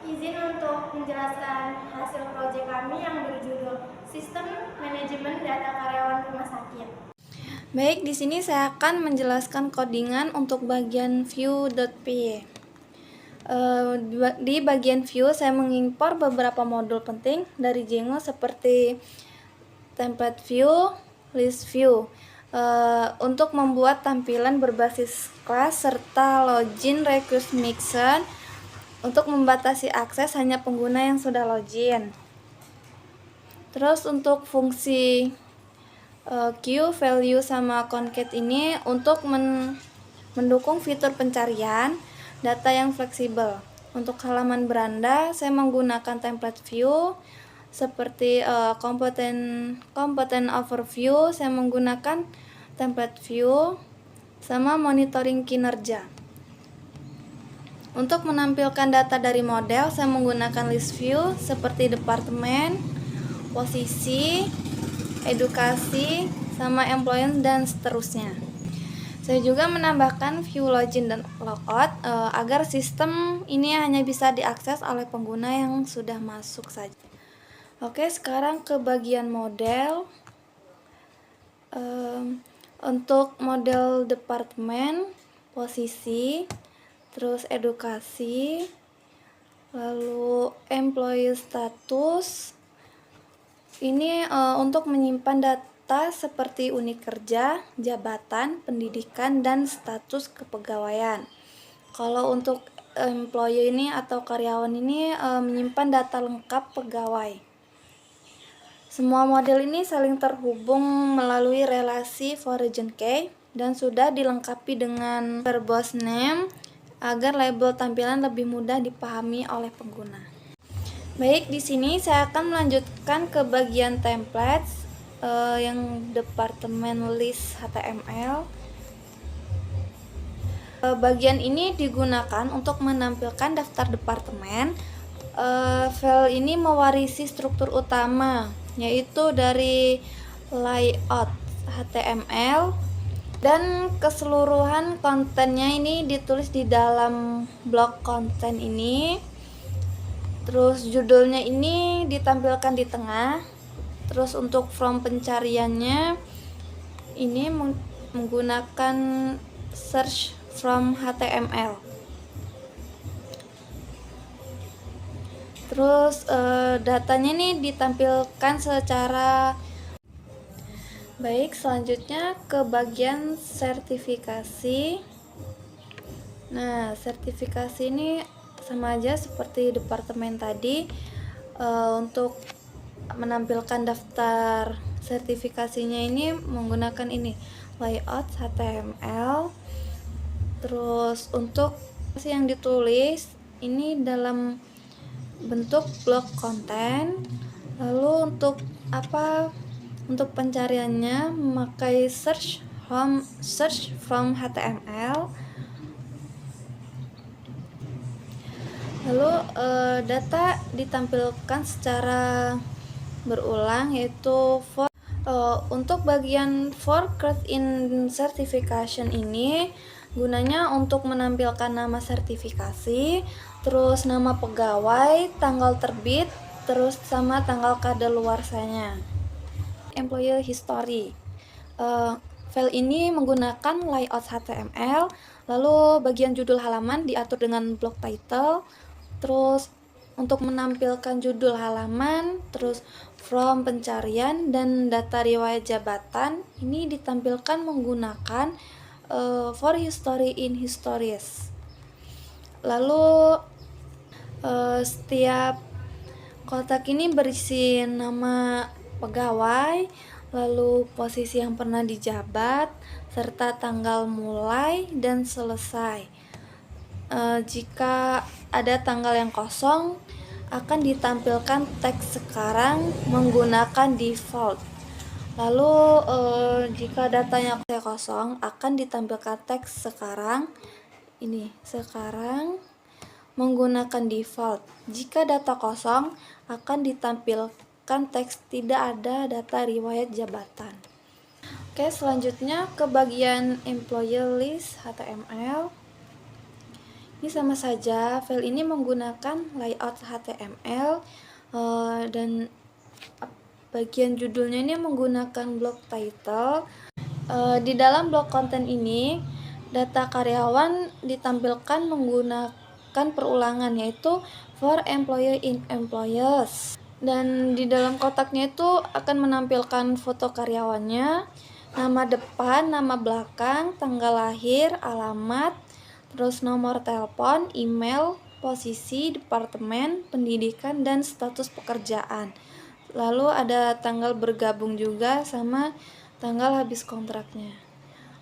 Izin untuk menjelaskan hasil proyek kami yang berjudul Sistem Manajemen Data Karyawan Rumah Sakit. Baik, di sini saya akan menjelaskan codingan untuk bagian view.py. Di bagian view saya mengimpor beberapa modul penting dari Django seperti template view, list view untuk membuat tampilan berbasis kelas serta login request mixer untuk membatasi akses hanya pengguna yang sudah login. Terus untuk fungsi queue, value, sama concat ini untuk mendukung fitur pencarian data yang fleksibel. Untuk halaman beranda, saya menggunakan template view seperti component overview, saya menggunakan template view sama monitoring kinerja. Untuk menampilkan data dari model, saya menggunakan list view seperti departemen, posisi, edukasi, sama employee dan seterusnya. Saya juga menambahkan view login dan logout agar sistem ini hanya bisa diakses oleh pengguna yang sudah masuk saja. Oke, sekarang ke bagian model. Untuk model departemen, posisi, terus edukasi, lalu employee status. Ini untuk menyimpan data seperti unit kerja, jabatan, pendidikan, dan status kepegawaian. Kalau untuk employee ini atau karyawan ini menyimpan data lengkap pegawai. Semua model ini saling terhubung melalui relasi for region key dan sudah dilengkapi dengan verbose name agar label tampilan lebih mudah dipahami oleh pengguna. Baik, di sini saya akan melanjutkan ke bagian templates yang departemen list HTML. Bagian ini digunakan untuk menampilkan daftar departemen. File ini mewarisi struktur utama, yaitu dari layout HTML, dan keseluruhan kontennya ini ditulis di dalam blok konten ini. Terus judulnya ini ditampilkan di tengah. Terus untuk from pencariannya ini menggunakan search from HTML. Terus datanya ini ditampilkan secara baik. Selanjutnya ke bagian sertifikasi. Nah, sertifikasi ini sama aja seperti departemen tadi. Untuk menampilkan daftar sertifikasinya ini menggunakan ini layout HTML. Terus untuk yang ditulis ini dalam bentuk blok konten. Lalu untuk pencariannya memakai search from HTML. Lalu data ditampilkan secara berulang, yaitu untuk bagian for create in certification ini gunanya untuk menampilkan nama sertifikasi, terus nama pegawai, tanggal terbit, terus sama tanggal kadaluarsanya. Employee history. File ini menggunakan layout HTML. Lalu bagian judul halaman diatur dengan blok title. Terus untuk menampilkan judul halaman, terus from pencarian, dan data riwayat jabatan ini ditampilkan menggunakan for history in histories. Lalu setiap kotak ini berisi nama pegawai, lalu posisi yang pernah dijabat, serta tanggal mulai dan selesai. Jika ada tanggal yang kosong, akan ditampilkan teks sekarang menggunakan default. Lalu jika datanya kosong, akan ditampilkan teks sekarang menggunakan default. Jika data kosong, akan ditampilkan teks tidak ada data riwayat jabatan. Oke, selanjutnya ke bagian employee list HTML. Ini sama saja, file ini menggunakan layout HTML dan bagian judulnya ini menggunakan blok title. Di dalam blok konten ini, data karyawan ditampilkan menggunakan perulangan, yaitu for employer in employees. Dan di dalam kotaknya itu akan menampilkan foto karyawannya, nama depan, nama belakang, tanggal lahir, alamat, terus nomor telepon, email, posisi, departemen, pendidikan, dan status pekerjaan. Lalu ada tanggal bergabung juga sama tanggal habis kontraknya.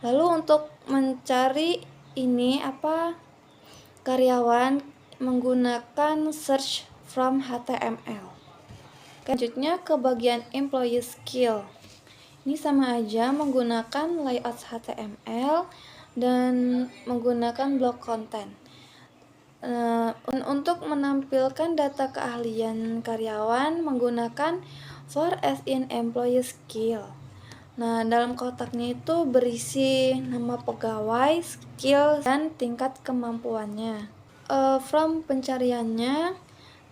Lalu untuk mencari ini karyawan menggunakan search from HTML. Selanjutnya ke bagian employee skill. Ini sama aja menggunakan layout HTML dan menggunakan blok konten. Untuk menampilkan data keahlian karyawan menggunakan for as in employee skill. Nah, dalam kotaknya itu berisi nama pegawai, skill, dan tingkat kemampuannya. From pencariannya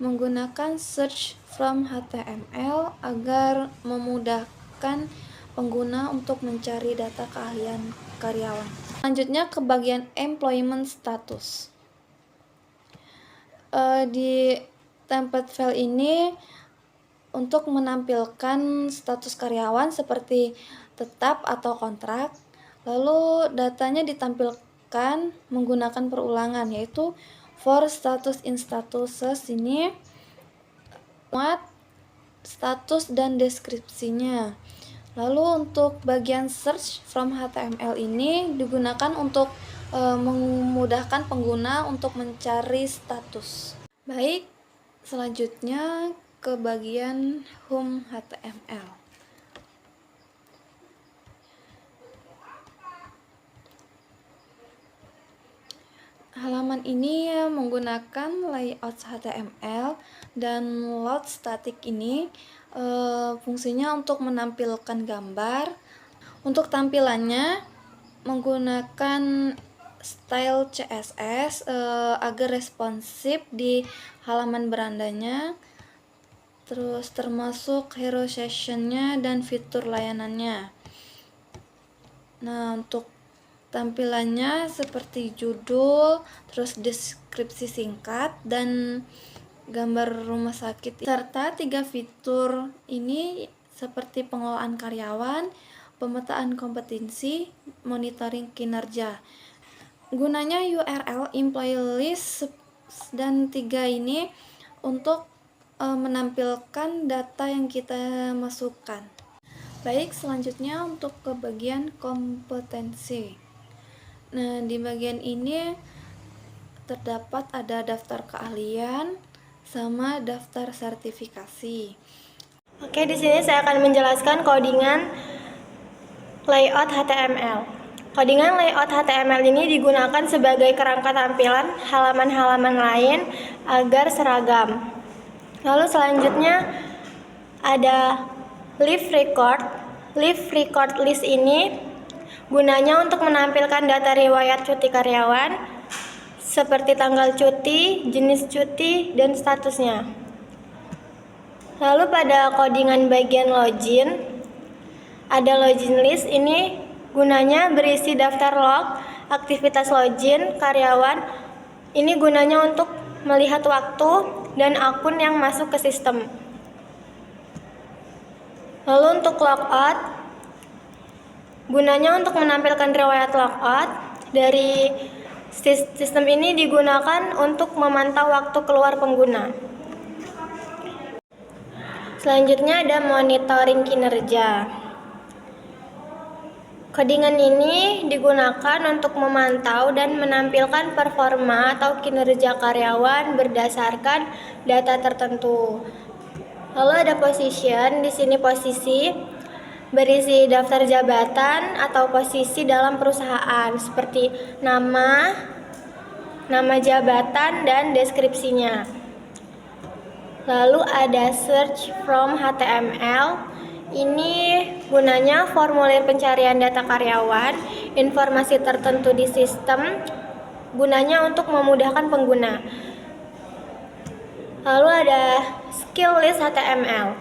menggunakan search from HTML agar memudahkan pengguna untuk mencari data keahlian karyawan. Selanjutnya ke bagian employment status. Di template file ini untuk menampilkan status karyawan seperti tetap atau kontrak, lalu datanya ditampilkan menggunakan perulangan, yaitu for status in statuses. Ini muat status dan deskripsinya. Lalu untuk bagian search from HTML ini digunakan untuk memudahkan pengguna untuk mencari status. Baik, selanjutnya ke bagian home HTML. Halaman ini menggunakan layout HTML dan load static ini fungsinya untuk menampilkan gambar. Untuk tampilannya menggunakan style CSS agar responsif di halaman berandanya, terus termasuk hero sessionnya dan fitur layanannya. Nah, untuk tampilannya seperti judul, terus deskripsi singkat, dan gambar rumah sakit, serta 3 fitur ini seperti pengelolaan karyawan, pemetaan kompetensi, monitoring kinerja. Gunanya URL, employee list, dan 3 ini untuk menampilkan data yang kita masukkan. Baik, selanjutnya untuk ke bagian kompetensi. Nah, di bagian ini terdapat ada daftar keahlian sama daftar sertifikasi. Oke, di sini saya akan menjelaskan codingan layout HTML. Codingan layout HTML ini digunakan sebagai kerangka tampilan halaman-halaman lain agar seragam. Lalu selanjutnya ada live record. Live record list ini gunanya untuk menampilkan data riwayat cuti karyawan seperti tanggal cuti, jenis cuti, dan statusnya. Lalu pada codingan bagian login, ada login list. Ini gunanya berisi daftar log, aktivitas login karyawan. Ini gunanya untuk melihat waktu dan akun yang masuk ke sistem. Lalu untuk logout, gunanya untuk menampilkan riwayat logout. Dari sistem ini digunakan untuk memantau waktu keluar pengguna. Selanjutnya ada monitoring kinerja. Codingan ini digunakan untuk memantau dan menampilkan performa atau kinerja karyawan berdasarkan data tertentu. Lalu ada position. Di sini posisi berisi daftar jabatan atau posisi dalam perusahaan seperti nama jabatan, dan deskripsinya. Lalu ada search from HTML. Ini gunanya formulir pencarian data karyawan, informasi tertentu di sistem, gunanya untuk memudahkan pengguna. Lalu ada skill list HTML.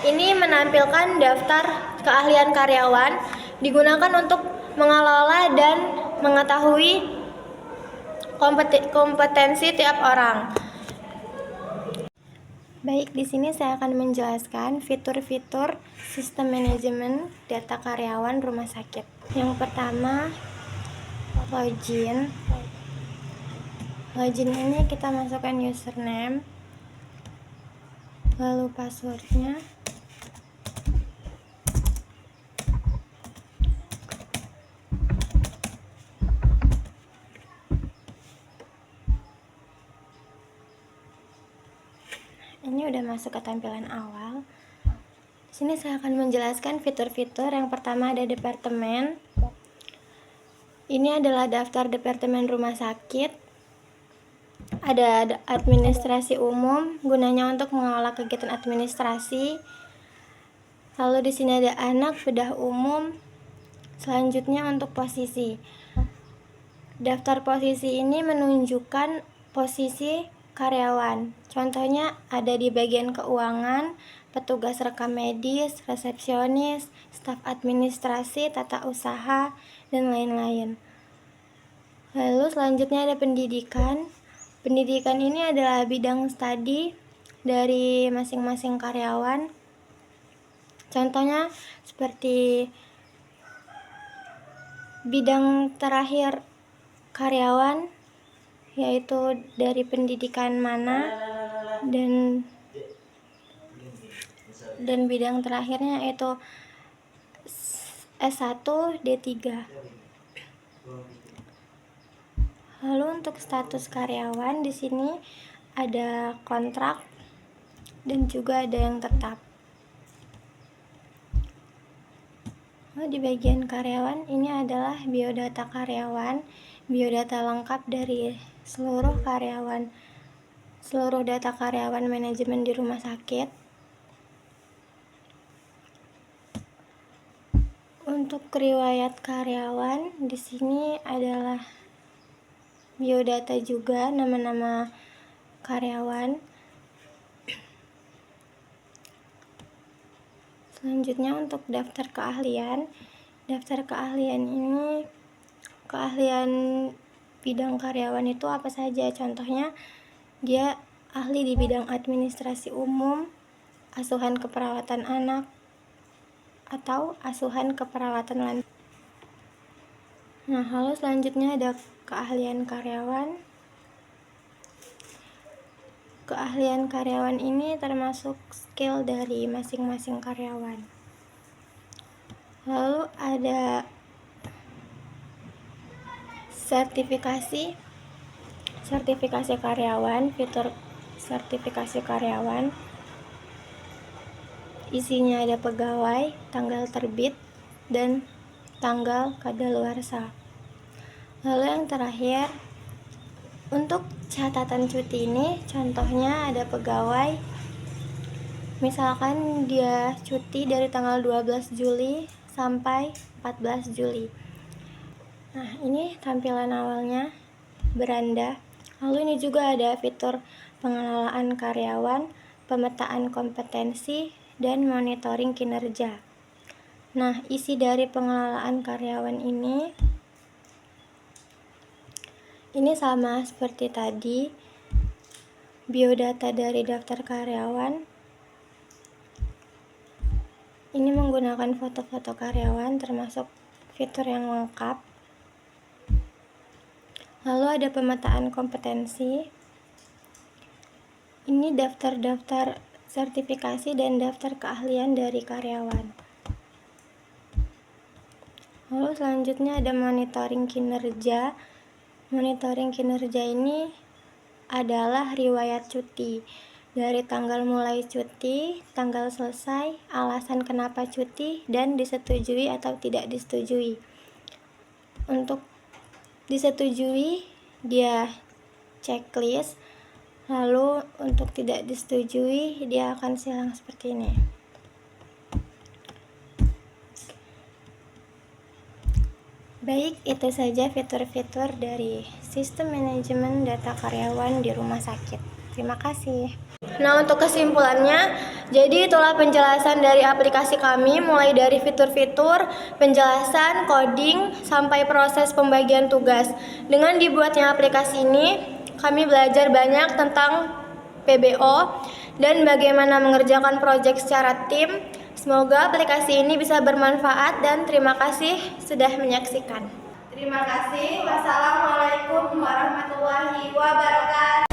Ini menampilkan daftar keahlian karyawan, digunakan untuk mengelola dan mengetahui kompetensi tiap orang. Baik, di sini saya akan menjelaskan fitur-fitur sistem manajemen data karyawan rumah sakit. Yang pertama, login. Login ini kita masukkan username, lalu passwordnya. Ini udah masuk ke tampilan awal. Di sini saya akan menjelaskan fitur-fitur. Yang pertama ada departemen. Ini adalah daftar departemen rumah sakit. Ada administrasi umum, gunanya untuk mengelola kegiatan administrasi. Lalu di sini ada anak, bedah umum. Selanjutnya untuk posisi. Daftar posisi ini menunjukkan posisi karyawan. Contohnya ada di bagian keuangan, petugas rekam medis, resepsionis, staf administrasi, tata usaha, dan lain-lain. Lalu selanjutnya ada pendidikan. Pendidikan ini adalah bidang studi dari masing-masing karyawan. Contohnya seperti bidang terakhir karyawan, yaitu dari pendidikan mana, dan bidang terakhirnya yaitu S1 D3. Lalu untuk status karyawan di sini ada kontrak dan juga ada yang tetap. Lalu di bagian karyawan ini adalah biodata karyawan, biodata lengkap dari seluruh karyawan, seluruh data karyawan manajemen di rumah sakit. Untuk riwayat karyawan di sini adalah biodata juga, nama-nama karyawan. Selanjutnya untuk daftar keahlian. Daftar keahlian ini, keahlian bidang karyawan itu apa saja? Contohnya dia ahli di bidang administrasi umum, asuhan keperawatan anak, atau asuhan keperawatan lansia. Nah, lalu selanjutnya ada keahlian karyawan. Keahlian karyawan ini termasuk skill dari masing-masing karyawan. Lalu ada sertifikasi karyawan, fitur sertifikasi karyawan. Isinya ada pegawai, tanggal terbit, dan tanggal kadaluarsa. Lalu yang terakhir, untuk catatan cuti ini, contohnya ada pegawai, misalkan dia cuti dari tanggal 12 Juli sampai 14 Juli. Nah, ini tampilan awalnya, beranda. Lalu ini juga ada fitur pengelolaan karyawan, pemetaan kompetensi, dan monitoring kinerja. Nah, isi dari pengelolaan karyawan ini sama seperti tadi, biodata dari daftar karyawan. Ini menggunakan foto-foto karyawan termasuk fitur yang lengkap. Lalu ada pemetaan kompetensi. Ini daftar-daftar sertifikasi dan daftar keahlian dari karyawan. Lalu selanjutnya ada monitoring kinerja. Monitoring kinerja ini adalah riwayat cuti. Dari tanggal mulai cuti, tanggal selesai, alasan kenapa cuti, dan disetujui atau tidak disetujui. Untuk disetujui, dia checklist. Lalu untuk tidak disetujui, dia akan silang seperti ini. Baik, itu saja fitur-fitur dari sistem manajemen data karyawan di rumah sakit. Terima kasih. Nah, untuk kesimpulannya, jadi itulah penjelasan dari aplikasi kami, mulai dari fitur-fitur, penjelasan, coding, sampai proses pembagian tugas. Dengan dibuatnya aplikasi ini, kami belajar banyak tentang PBO dan bagaimana mengerjakan proyek secara tim. Semoga aplikasi ini bisa bermanfaat dan terima kasih sudah menyaksikan. Terima kasih. Wassalamualaikum warahmatullahi wabarakatuh.